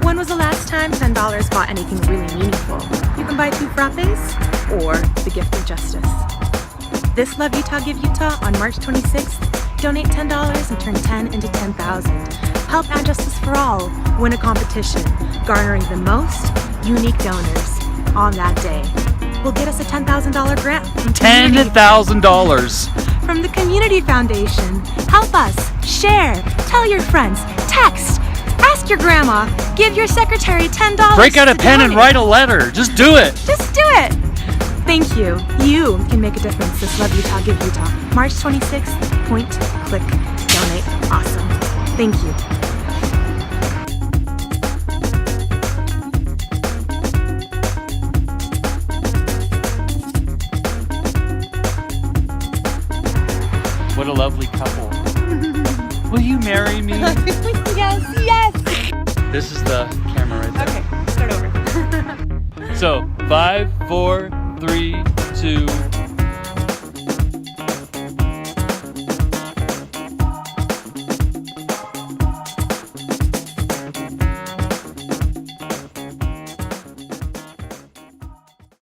When was the last time $10 bought anything really meaningful? You can buy 2 frappes or the gift of justice. This Love Utah Give Utah on March 26th. Donate $10 and turn 10 into 10,000. Help Add Justice for All win a competition, garnering the most unique donors on that day. Will get us a $10,000 grant from $10,000 from the Community Foundation. Help us, share, tell your friends, text, ask your grandma, give your secretary $10. Break out a pen and donate. write a letter. Just do it. Just do it. Thank you. You can make a difference this Love Utah Give Utah. March 26th, point, click, donate. Awesome. Thank you. What a lovely couple. Will you marry me? Yes, yes. This is the camera right there. Okay, start over. So 5, 4, 3, 2,